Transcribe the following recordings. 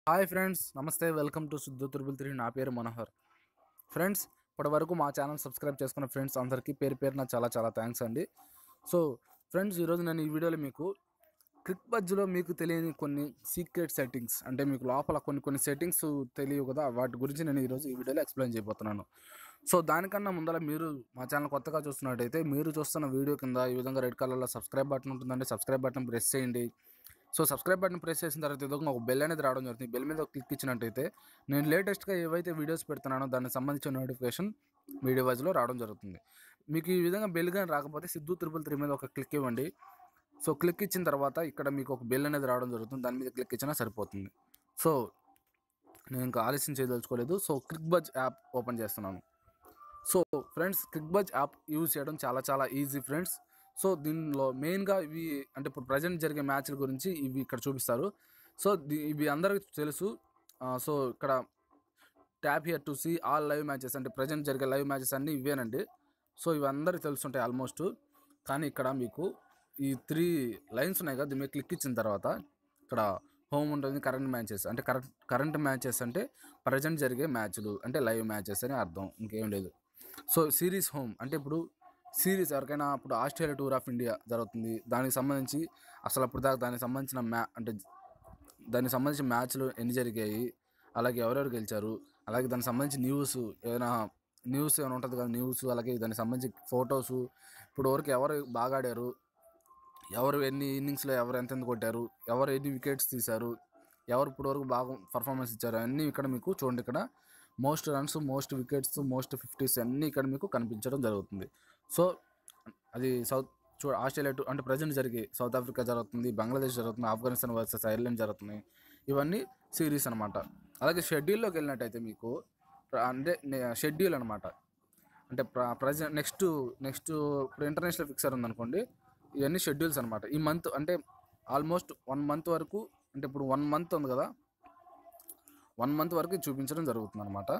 Hi friends, నమస్తే. Welcome to Siddhu triple three. నా పేరు మనోహర్. ఫ్రెండ్స్, ఇప్పటి వరకు మా ఛానల్ సబ్స్క్రైబ్ చేసుకున్న ఫ్రెండ్స్ అందరికీ పేరు పేరున చాలా చాలా థ్యాంక్స్ అండి. సో ఫ్రెండ్స్, ఈరోజు నేను ఈ వీడియోలో మీకు క్లిక్ బజ్లో మీకు తెలియని కొన్ని సీక్రెట్ సెట్టింగ్స్, అంటే మీకు లోపల కొన్ని సెట్టింగ్స్ తెలియవు కదా, వాటి గురించి నేను ఈరోజు ఈ వీడియోలో ఎక్స్ప్లెయిన్ చేయబోతున్నాను. సో దానికన్నా ముందర మీరు మా ఛానల్ కొత్తగా చూస్తున్నట్టయితే మీరు చూస్తున్న వీడియో కింద ఈ విధంగా రెడ్ కలర్లో సబ్స్క్రైబ్ బటన్ ఉంటుందండి. సబ్స్క్రైబ్ బటన్ ప్రెస్ చేయండి. సో సబ్స్క్రైబ్ బటన్ ప్రెస్ చేసిన తర్వాత ఏదో ఒక బెల్ అనేది రావడం జరుగుతుంది. బెల్ మీద క్లిక్ ఇచ్చినట్టయితే నేను లేటెస్ట్గా ఏవైతే వీడియోస్ పెడుతున్నానో దానికి సంబంధించిన నోటిఫికేషన్ మీ డివైస్లో రావడం జరుగుతుంది. మీకు ఈ విధంగా బెల్ కానీ రాకపోతే సిద్ధు త్రిబుల్ త్రీ మీద ఒక క్లిక్ ఇవ్వండి. సో క్లిక్ ఇచ్చిన తర్వాత ఇక్కడ మీకు ఒక బెల్ అనేది రావడం జరుగుతుంది. దాని మీద క్లిక్ ఇచ్చినా సరిపోతుంది. సో నేను ఇంకా ఆలస్యం చేయదలుచుకోలేదు. So click buzz app open చేస్తున్నాను. So friends, click buzz app use చేయడం చాలా చాలా ఈజీ ఫ్రెండ్స్. సో దీనిలో మెయిన్గా ఇవి అంటే ఇప్పుడు ప్రజెంట్ జరిగే మ్యాచ్ల గురించి ఇవి ఇక్కడ చూపిస్తారు. సో ఇవి అందరికీ తెలుసు. సో ఇక్కడ tap here to see all live matches, అంటే ప్రజెంట్ జరిగే లైవ్ మ్యాచెస్ అన్నీ ఇవేనండి. సో ఇవి అందరికీ తెలుసుంటాయి ఆల్మోస్ట్. కానీ ఇక్కడ మీకు ఈ 3 లైన్స్ ఉన్నాయి కదా, దీని మీద క్లిక్ ఇచ్చిన తర్వాత ఇక్కడ హోమ్ ఉంటుంది. కరెంట్ మ్యాచెస్ అంటే కరెంట్ మ్యాచెస్ అంటే ప్రజెంట్ జరిగే మ్యాచ్లు, అంటే లైవ్ మ్యాచెస్ అని అర్థం, ఇంకేం లేదు. సో సిరీస్ హోమ్ అంటే ఇప్పుడు సిరీస్ ఎవరికైనా ఇప్పుడు ఆస్ట్రేలియా టూర్ ఆఫ్ ఇండియా జరుగుతుంది, దానికి సంబంధించి అసలు అప్పుడు దాకా దానికి సంబంధించిన దానికి సంబంధించిన మ్యాచ్లు ఎన్ని జరిగాయి, అలాగే ఎవరెవరు గెలిచారు, అలాగే దానికి సంబంధించి న్యూస్ ఏమైనా ఉంటుంది కదా, న్యూస్, అలాగే దానికి సంబంధించి ఫొటోసు, ఇప్పుడు వరకు ఎవరు బాగా ఆడారు, ఎవరు ఎన్ని ఇన్నింగ్స్లో ఎవరు ఎంతెంత కొట్టారు, ఎవరు ఎన్ని వికెట్స్ తీశారు, ఎవరు ఇప్పుడు వరకు బాగా పర్ఫార్మెన్స్ ఇచ్చారు, అన్నీ ఇక్కడ మీకు చూడండి. ఇక్కడ most runs, most wickets, most 50s అన్నీ ఇక్కడ మీకు కనిపించడం జరుగుతుంది. సో అది ఆస్ట్రేలియా అంటే ప్రజెంట్ జరిగి సౌత్ ఆఫ్రికా జరుగుతుంది, బంగ్లాదేశ్ జరుగుతుంది, ఆఫ్ఘనిస్తాన్ వర్సెస్ ఐర్లాండ్ జరుగుతున్నాయి. ఇవన్నీ సిరీస్ అనమాట. అలాగే షెడ్యూల్లోకి వెళ్ళినట్టయితే మీకు అంటే షెడ్యూల్ అనమాట, అంటే ప్రజెంట్ నెక్స్ట్ ఇప్పుడు ఇంటర్నేషనల్ ఫిక్సర్ ఉందనుకోండి, ఇవన్నీ షెడ్యూల్స్ అనమాట. ఈ మంత్ అంటే ఆల్మోస్ట్ 1 మంత్ వరకు, అంటే ఇప్పుడు 1 మంత్ ఉంది కదా, 1 మంత్ వరకు చూపించడం జరుగుతుంది అనమాట.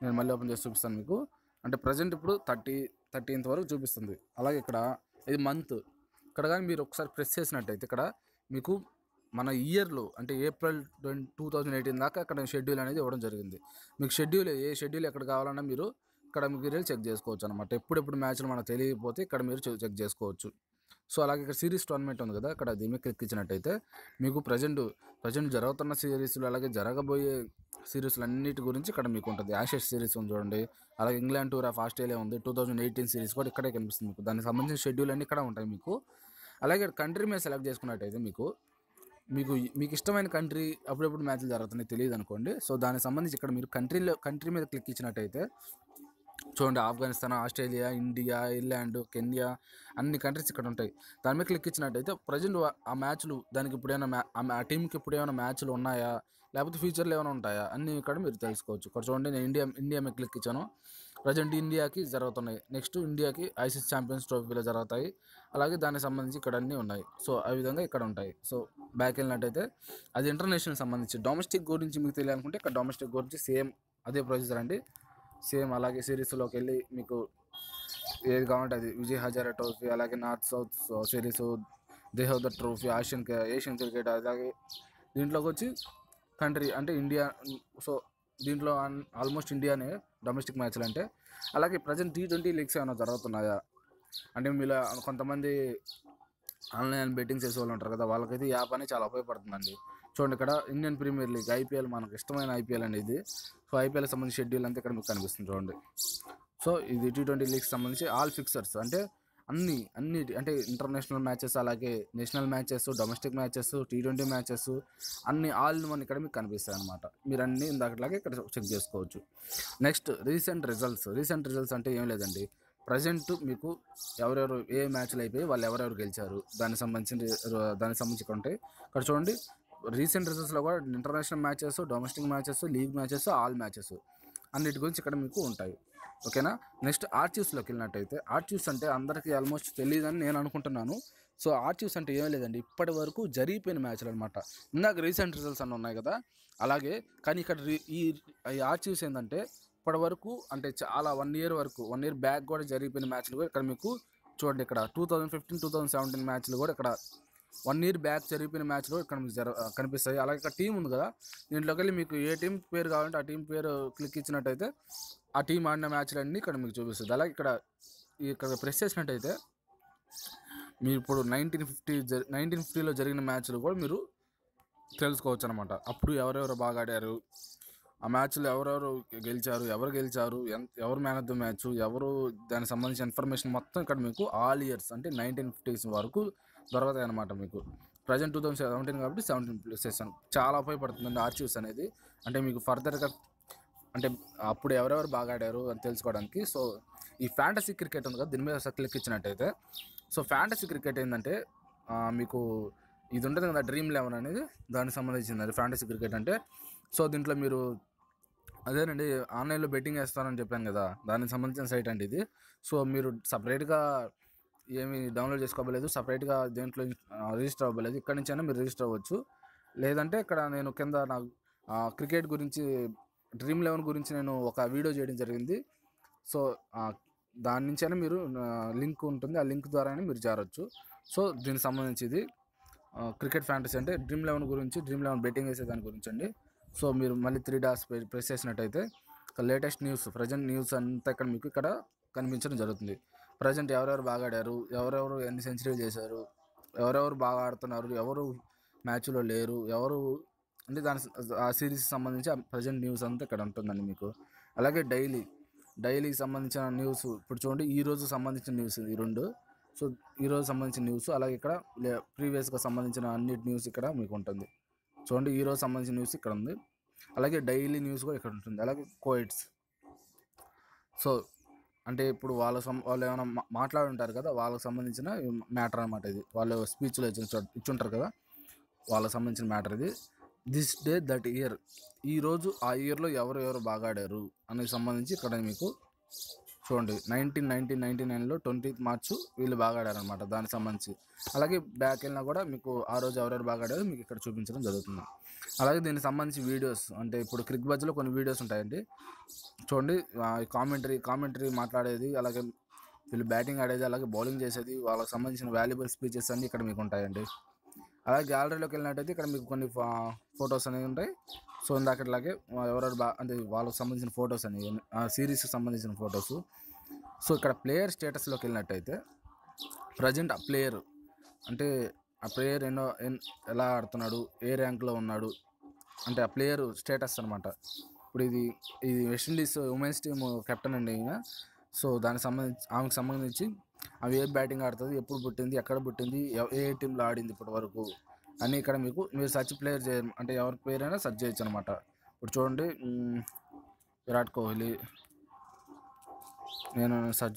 నేను మళ్ళీ ఓపెన్ చేసి చూపిస్తాను మీకు. అంటే ప్రజెంట్ ఇప్పుడు 13th వరకు చూపిస్తుంది. అలాగే ఇక్కడ ఇది మంత్. ఇక్కడ కానీ మీరు ఒకసారి ప్రెస్ చేసినట్టయితే ఇక్కడ మీకు మన ఇయర్లో అంటే ఏప్రిల్ 2018 దాకా ఇక్కడ షెడ్యూల్ అనేది ఇవ్వడం జరిగింది. మీకు ఏ షెడ్యూల్ ఎక్కడ కావాలన్నా మీరు ఇక్కడ మీకు చెక్ చేసుకోవచ్చు అనమాట. ఎప్పుడెప్పుడు మ్యాచ్లు మనకు తెలియకపోతే ఇక్కడ మీరు చెక్ చేసుకోవచ్చు. సో అలాగే ఇక్కడ సిరీస్ టోర్నమెంట్ ఉంది కదా, ఇక్కడ దీని మీద క్లిక్ ఇచ్చినట్టయితే మీకు ప్రజెంట్ జరుగుతున్న సిరీస్లు, అలాగే జరగబోయే సిరీస్లు అన్నిటి గురించి ఇక్కడ మీకు ఉంటుంది. యాషెస్ సిరీస్ ఉంది చూడండి, అలాగే ఇంగ్లాండ్ టూర్ ఆఫ్ ఆస్ట్రేలియా ఉంది, 2018 సిరీస్ కూడా ఇక్కడే కనిపిస్తుంది మీకు. దానికి సంబంధించిన షెడ్యూల్ అన్నీ ఇక్కడ ఉంటాయి మీకు. అలాగే కంట్రీ మీద సెలెక్ట్ చేసుకున్నట్టయితే మీకు ఇష్టమైన కంట్రీ అప్పుడెప్పుడు మ్యాచ్లు జరుగుతున్నాయి తెలియదు అనుకోండి. సో దానికి సంబంధించి ఇక్కడ మీరు కంట్రీ మీద క్లిక్ ఇచ్చినట్టయితే చూడండి, Afghanistan, Australia, India, Ireland, Kenya, అన్ని కంట్రీస్ ఇక్కడ ఉంటాయి. దాని మీద క్లిక్ ఇచ్చినట్టయితే ప్రజెంట్ ఆ మ్యాచ్లు, దానికి ఇప్పుడైనా ఆ టీంకి ఇప్పుడు ఏమైనా మ్యాచ్లు ఉన్నాయా, లేకపోతే ఫ్యూచర్లో ఏమైనా ఉంటాయా అన్నీ ఇక్కడ మీరు తెలుసుకోవచ్చు. ఇక్కడ చూడండి, నేను ఇండియా మీద క్లిక్ ఇచ్చాను. ప్రజెంట్ ఇండియాకి జరుగుతున్నాయి. నెక్స్ట్ ఇండియాకి ఐసీసీ ఛాంపియన్స్ ట్రోఫీలో జరుగుతాయి. అలాగే దానికి సంబంధించి ఇక్కడ అన్నీ ఉన్నాయి. సో ఆ విధంగా ఇక్కడ ఉంటాయి. సో బ్యాక్ వెళ్ళినట్టయితే అది ఇంటర్నేషనల్ సంబంధించి. డొమెస్టిక్ గురించి మీకు తెలియాలనుకుంటే ఇక్కడ డొమెస్టిక్ గురించి సేమ్ అదే ప్రొసీజర్ అండి. సేమ్ అలాగే సిరీస్లోకి వెళ్ళి మీకు ఏది కావాలంటే అది, విజయ్ హజారా ట్రోఫీ, అలాగే north south series, Deodhar trophy, Asian cricket, అలాగే దీంట్లోకి వచ్చి కంట్రీ అంటే ఇండియా. సో దీంట్లో ఆల్మోస్ట్ ఇండియానే డొమెస్టిక్ మ్యాచ్లు అంటే. అలాగే ప్రజెంట్ T20 లీగ్స్ ఏమైనా జరుగుతున్నాయా అంటే మీలో కొంతమంది ఆన్లైన్ బెట్టింగ్ చేసే వాళ్ళు ఉంటారు కదా, వాళ్ళకైతే ఈ యాప్ అనేది చాలా ఉపయోగపడుతుందండి. చూడండి, ఇక్కడ ఇండియన్ ప్రీమియర్ లీగ్ IPL, మనకు ఇష్టమైన IPL అనేది. సో IPL సంబంధించి షెడ్యూల్ అంతా ఇక్కడ మీకు కనిపిస్తుంది చూడండి. సో ఇది T20 లీగ్స్ సంబంధించి ఆల్ ఫిక్సర్స్, అంటే అన్ని అంటే ఇంటర్నేషనల్ మ్యాచెస్, అలాగే national matches, domestic matches, T20 matches అన్ని ఆల్ ఇన్ వన్ ఇక్కడ మీకు కనిపిస్తాయి అనమాట. మీరు అన్నీ ఇందాకట్లాగే ఇక్కడ చెక్ చేసుకోవచ్చు. నెక్స్ట్ రీసెంట్ రిజల్ట్స్ అంటే ఏం లేదండి, ప్రజెంట్ మీకు ఎవరెవరు ఏ మ్యాచ్లు అయిపోయి వాళ్ళు ఎవరెవరు గెలిచారు దానికి సంబంధించి ఇక్కడ ఉంటాయి. ఇక్కడ చూడండి, రీసెంట్ రిజల్ట్స్లో కూడా international matches, domestic matches, league matches, all matches అన్నిటి గురించి ఇక్కడ మీకు ఉంటాయి. ఓకేనా. నెక్స్ట్ ఆర్చీవ్స్లోకి వెళ్ళినట్టయితే, ఆర్చీవ్స్ అంటే అందరికీ ఆల్మోస్ట్ తెలియదని నేను అనుకుంటున్నాను. సో ఆర్చీవ్స్ అంటే ఏమీ లేదండి, ఇప్పటి వరకు జరిగిపోయిన మ్యాచ్లు అనమాట. ఇందాక రీసెంట్ రిజల్ట్స్ అన్నీ ఉన్నాయి కదా, అలాగే కానీ ఇక్కడ ఈ ఆర్చీవ్స్ ఏంటంటే ఇప్పటి వరకు అంటే చాలా 1 year వరకు, 1 year బ్యాక్ కూడా జరిగిపోయిన మ్యాచ్లు కూడా ఇక్కడ మీకు చూడండి. ఇక్కడ 2015-2017 మ్యాచ్లు కూడా ఇక్కడ 1 ఇయర్ బ్యాక్ జరిగిపోయిన మ్యాచ్లో ఇక్కడ మీకు కనిపిస్తాయి. అలాగే ఇక్కడ టీం ఉంది కదా, దీంట్లోకి వెళ్ళి మీకు ఏ టీం పేరు కావాలంటే ఆ టీం పేరు క్లిక్ ఇచ్చినట్టయితే ఆ టీం ఆడిన మ్యాచ్లన్నీ ఇక్కడ మీకు చూపిస్తుంది. అలాగే ఇక్కడ ప్రెస్ చేసినట్టయితే మీరు ఇప్పుడు 1950లో జరిగిన మ్యాచ్లు కూడా మీరు తెలుసుకోవచ్చు అనమాట. అప్పుడు ఎవరెవరు బాగా ఆడారు, ఆ మ్యాచ్లో ఎవరెవరు గెలిచారు, ఎవరు మ్యాన్ ఆఫ్ ద మ్యాచ్, ఎవరు దానికి సంబంధించిన ఇన్ఫర్మేషన్ మొత్తం ఇక్కడ మీకు ఆల్ ఇయర్స్ అంటే 1950s వరకు దొరుకుతాయి అనమాట. మీకు ప్రజెంట్ 2017 కాబట్టి 17+ చాలా ఉపయోగపడుతుందండి ఆర్చీవ్స్ అనేది. అంటే మీకు ఫర్దర్గా అంటే అప్పుడు ఎవరెవరు బాగా ఆడారు అని తెలుసుకోవడానికి. సో ఈ ఫ్యాంటసీ క్రికెట్ ఉంది కదా, దీని మీద ఒకసారి క్లిక్ ఇచ్చినట్టయితే సో ఫ్యాంటసీ క్రికెట్ ఏంటంటే మీకు ఇది ఉంటుంది కదా Dream11 అనేది, దానికి సంబంధించింది అది ఫ్యాంటసీ క్రికెట్ అంటే. సో దీంట్లో మీరు అదేనండి ఆన్లైన్లో బెట్టింగ్ వేస్తారని చెప్పాను కదా, దానికి సంబంధించిన సైట్ అండి ఇది. సో మీరు సపరేట్గా ఏమి డౌన్లోడ్ చేసుకోవలేదు, సపరేట్గా దేంట్లో రిజిస్టర్ అవ్వలేదు. ఇక్కడ నుంచైనా మీరు రిజిస్టర్ అవ్వచ్చు. లేదంటే ఇక్కడ నేను కింద నాకు క్రికెట్ గురించి Dream11 గురించి నేను ఒక వీడియో చేయడం జరిగింది. సో దాని నుంచైనా మీరు లింక్ ఉంటుంది, ఆ లింక్ ద్వారానే మీరు చేరవచ్చు. సో దీనికి సంబంధించి ఇది క్రికెట్ ఫ్యాంటసీ అంటే Dream11 గురించి, Dream11 బెట్టింగ్ వేసే దాని గురించి అండి. సో మీరు మళ్ళీ 3 డాట్స్ ప్రెస్ చేసినట్టయితే లేటెస్ట్ న్యూస్, ప్రజెంట్ న్యూస్ అంతా ఇక్కడ మీకు ఇక్కడ కనిపించడం జరుగుతుంది. ప్రజెంట్ ఎవరెవరు బాగా ఆడారు, ఎవరెవరు ఎన్ని సెంచరీలు చేశారు, ఎవరెవరు బాగా ఆడుతున్నారు, ఎవరు మ్యాచ్లో లేరు, ఎవరు అంటే ఆ సిరీస్కి సంబంధించి ప్రజెంట్ న్యూస్ అంతా ఇక్కడ ఉంటుందండి మీకు. అలాగే డైలీకి సంబంధించిన న్యూస్ ఇప్పుడు చూడండి, ఈ రోజు సంబంధించిన న్యూస్ ఈ రెండు. సో ఈరోజు సంబంధించిన న్యూస్, అలాగే ఇక్కడ ప్రీవియస్గా సంబంధించిన అన్ని న్యూస్ ఇక్కడ మీకు ఉంటుంది. చూడండి ఈ రోజు సంబంధించిన న్యూస్ ఇక్కడ ఉంది, అలాగే డైలీ న్యూస్ కూడా ఇక్కడ ఉంటుంది. అలాగే కోయిట్స్, సో అంటే ఇప్పుడు వాళ్ళు ఏమైనా మాట్లాడుంటారు కదా, వాళ్ళకి సంబంధించిన మ్యాటర్ అనమాట ఇది. వాళ్ళు స్పీచ్లో ఇచ్చుంటారు కదా, వాళ్ళకి సంబంధించిన మ్యాటర్ ఇది. దిస్ డే దట్ ఇయర్, ఈరోజు ఆ ఇయర్లో ఎవరు బాగా ఆడారు అనేది సంబంధించి ఇక్కడ మీకు చూడండి 1999లో 20th మార్చ్ వీళ్ళు బాగా ఆడారనమాట, దానికి సంబంధించి. అలాగే బ్యాక్ వెళ్ళినా కూడా మీకు ఆ రోజు ఎవరెవరు బాగా ఆడారో మీకు ఇక్కడ చూపించడం జరుగుతుంది. అలాగే దీనికి సంబంధించి వీడియోస్ అంటే ఇప్పుడు క్రిక్ బజ్లో కొన్ని వీడియోస్ ఉంటాయండి. చూడండి కామెంటరీ మాట్లాడేది, అలాగే వీళ్ళు బ్యాటింగ్ ఆడేది, అలాగే బౌలింగ్ చేసేది, వాళ్ళకి సంబంధించిన వాల్యుబుల్ స్పీచెస్ అన్నీ ఇక్కడ మీకు ఉంటాయండి. అలాగే గ్యాలరీలోకి వెళ్ళినట్టయితే ఇక్కడ మీకు కొన్ని ఫొటోస్ అనేవి ఉంటాయి. సో ఇందాకట్లాగే ఎవరెవరు అంటే వాళ్ళకి సంబంధించిన ఫొటోస్ అనేవి, సిరీస్కి సంబంధించిన ఫొటోస్. సో ఇక్కడ ప్లేయర్ స్టేటస్లోకి వెళ్ళినట్టయితే ప్రజెంట్ ఆ ప్లేయర్ అంటే ఆ ప్లేయర్ ఎలా ఆడుతున్నాడు, ఏ ర్యాంక్లో ఉన్నాడు అంటే ఆ ప్లేయర్ స్టేటస్ అనమాట. ఇప్పుడు ఇది వెస్టిండీస్ ఉమెన్స్ టీమ్ కెప్టెన్ అండి ఈయన. సో ఆమెకు సంబంధించి అవి ఏ బ్యాటింగ్ ఆడుతుంది, ఎప్పుడు పుట్టింది, ఎక్కడ పుట్టింది, ఏ టీంలో ఆడింది ఇప్పటి వరకు అని ఇక్కడ మీరు సర్చ్ ప్లేయర్ అంటే ఎవరి ప్లేయర్ అయినా సెర్చ్ చేయొచ్చు అనమాట. ఇప్పుడు చూడండి విరాట్ కోహ్లీ నేను సెర్చ్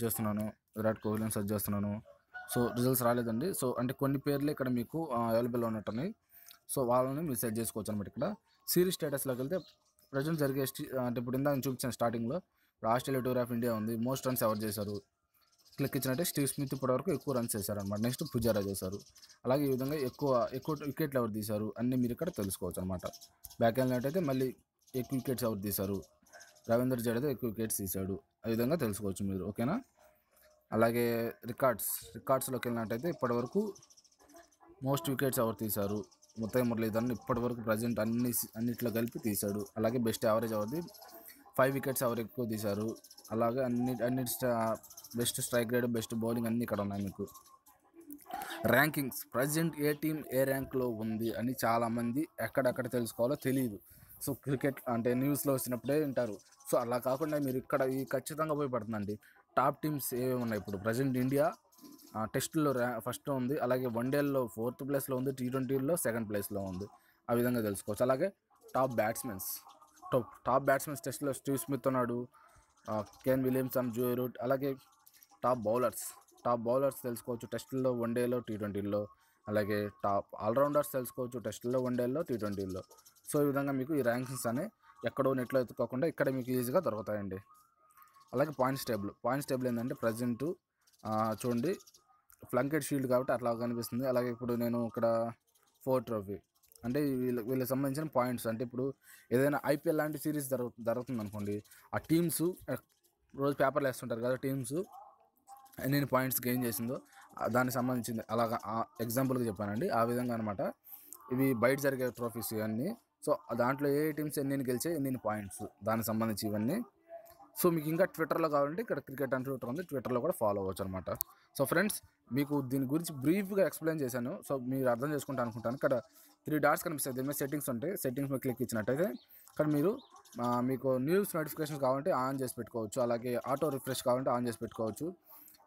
చేస్తున్నాను. సో రిజల్ట్స్ రాలేదండి. సో అంటే కొన్ని పేర్లు ఇక్కడ మీకు అవైలబుల్ ఉన్నట్టున్నాయి. సో వాళ్ళని మీరు సెట్ చేసుకోవచ్చు అనమాట. ఇక్కడ సిరీస్ స్టేటస్లోకి వెళ్తే ప్రజెంట్ జరిగే అంటే ఇప్పుడు ఇందాక చూపించాను స్టార్టింగ్లో, ఆస్ట్రేలియా టూర్ ఆఫ్ ఇండియా ఉంది, మోస్ట్ రన్స్ ఎవరు చేశారు క్లిక్ ఇచ్చినట్టే స్టీవ్ స్మిత్ ఇప్పటివరకు ఎక్కువ రన్స్ చేశారనమాట. నెక్స్ట్ పుజారా చేశారు. అలాగే ఈ విధంగా ఎక్కువ వికెట్లు ఎవరు తీశారు అన్నీ మీరు ఇక్కడ తెలుసుకోవచ్చు అనమాట. బ్యాక్ వెళ్ళినట్టయితే మళ్ళీ ఎక్కువ వికెట్స్ ఎవరు తీశారు, రవీంద్ర జడేజా ఎక్కువ వికెట్స్ తీశాడు, ఆ విధంగా తెలుసుకోవచ్చు మీరు. ఓకేనా. అలాగే రికార్డ్స్లోకి వెళ్ళినట్టయితే ఇప్పటివరకు మోస్ట్ వికెట్స్ ఎవరు తీశారు, ముత్తయ్య మురళీధరన్ ఇప్పటివరకు ప్రజెంట్ అన్నిట్లో కలిపి తీశాడు. అలాగే బెస్ట్ యావరేజ్ ఎవరిది, 5 వికెట్స్ ఎవరు ఎక్కువ తీశారు, అలాగే అన్ని best strike rate, best bowling అన్నీ ఇక్కడ ఉన్నాయి మీకు. ర్యాంకింగ్స్ ప్రజెంట్ ఏ టీం ఏ ర్యాంక్లో ఉంది అని చాలామంది ఎక్కడెక్కడ తెలుసుకోవాలో తెలియదు. సో క్రికెట్ అంటే న్యూస్లో వచ్చినప్పుడే వింటారు. సో అలా కాకుండా మీరు ఇక్కడ ఖచ్చితంగా ఉపయోగపడుతుందండి. టాప్ టీమ్స్ ఏమేమి ఉన్నాయి ఇప్పుడు ప్రజెంట్ ఇండియా టెస్టుల్లో ఫస్ట్లో ఉంది, అలాగే వన్డేల్లో 4th ప్లేస్లో ఉంది, T20లో 2nd ప్లేస్లో ఉంది. ఆ విధంగా తెలుసుకోవచ్చు. అలాగే టాప్ బ్యాట్స్మెన్స్ టెస్ట్లో స్టీవ్ స్మిత్ ఉన్నాడు, కేన్ విలియమ్సన్, జోయ్ రూట్. అలాగే టాప్ బౌలర్స్ తెలుసుకోవచ్చు టెస్టుల్లో, వన్డేలో, T20లో. అలాగే టాప్ ఆల్రౌండర్స్ తెలుసుకోవచ్చు టెస్టుల్లో, వన్డేల్లో, T20లో. సో ఈ విధంగా మీకు ఈ ర్యాంకింగ్స్ అనేవి ఎక్కడో నెట్లో ఎత్తుకోకుండా ఇక్కడ మీకు ఈజీగా దొరుకుతాయండి. అలాగే పాయింట్స్ టేబుల్ ఏంటంటే ప్రజెంట్ చూడండి ఫ్లంకెట్ షీల్డ్ కాబట్టి అట్లా కనిపిస్తుంది. అలాగే ఇప్పుడు నేను ఇక్కడ 4 ట్రోఫీ అంటే వీళ్ళకి సంబంధించిన పాయింట్స్ అంటే ఇప్పుడు ఏదైనా IPL లాంటి సిరీస్ జరుగుతుంది అనుకోండి, ఆ టీమ్స్ రోజు పేపర్లు వేస్తుంటారు కదా, టీమ్స్ ఎన్ని పాయింట్స్ గెయిన్ చేసిందో దానికి సంబంధించింది అలాగా ఎగ్జాంపుల్గా చెప్పానండి. ఆ విధంగా అనమాట ఇవి బయట జరిగే ట్రోఫీస్ ఇవన్నీ. సో దాంట్లో ఏ టీమ్స్ ఎన్ని గెలిచాయి, ఎన్ని పాయింట్స్, దానికి సంబంధించి ఇవన్నీ. సో మీకు ఇంకా ట్విట్టర్లో కావాలంటే ఇక్కడ క్రికెట్ అండ్ ట్విట్టర్ ఉంది, ట్విట్టర్లో కూడా ఫాలో అవ్వచ్చు అనమాట. సో ఫ్రెండ్స్, మీకు దీని గురించి బ్రీఫ్గా ఎక్స్ప్లెయిన్ చేశాను. సో మీరు అర్థం చేసుకుంటా అనుకుంటాను. ఇక్కడ 3 డాట్స్ కనిపిస్తాయి, దీని మీద సెట్టింగ్స్ ఉంటాయి. సెట్టింగ్స్ మీద క్లిక్ ఇచ్చినట్టయితే ఇక్కడ మీరు మీకు న్యూస్ నోటిఫికేషన్స్ కావాలంటే ఆన్ చేసి పెట్టుకోవచ్చు. అలాగే ఆటో రిఫ్రెష్ కావాలంటే ఆన్ చేసి పెట్టుకోవచ్చు.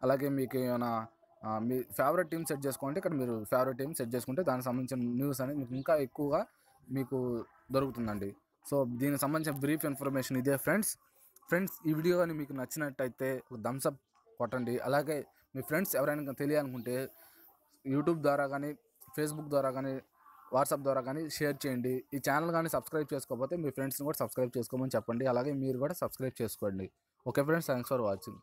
అలాగే మీకు ఏమైనా మీ ఫేవరెట్ టీమ్ సెట్ చేసుకోవాలంటే ఇక్కడ మీరు ఫేవరెట్ టీమ్ సెట్ చేసుకుంటే దానికి సంబంధించిన న్యూస్ అనేది మీకు ఇంకా ఎక్కువగా మీకు దొరుకుతుందండి. సో దీనికి సంబంధించిన బ్రీఫ్ ఇన్ఫర్మేషన్ ఇదే ఫ్రెండ్స్. ఈ వీడియో కానీ మీకు నచ్చినట్టయితే ఒక థమ్స్ అప్ కొట్టండి. అలాగే మీ ఫ్రెండ్స్ ఎవరైనా తెలియాలనుకుంటే యూట్యూబ్ ద్వారా కానీ, ఫేస్బుక్ ద్వారా కానీ, వాట్సాప్ ద్వారా కానీ షేర్ చేయండి. ఈ ఛానల్ కానీ సబ్స్క్రైబ్ చేసుకోకపోతే మీ ఫ్రెండ్స్ని కూడా సబ్స్క్రైబ్ చేసుకోమని చెప్పండి. అలాగే మీరు కూడా సబ్స్క్రైబ్ చేసుకోండి. Okay friends, thanks for watching.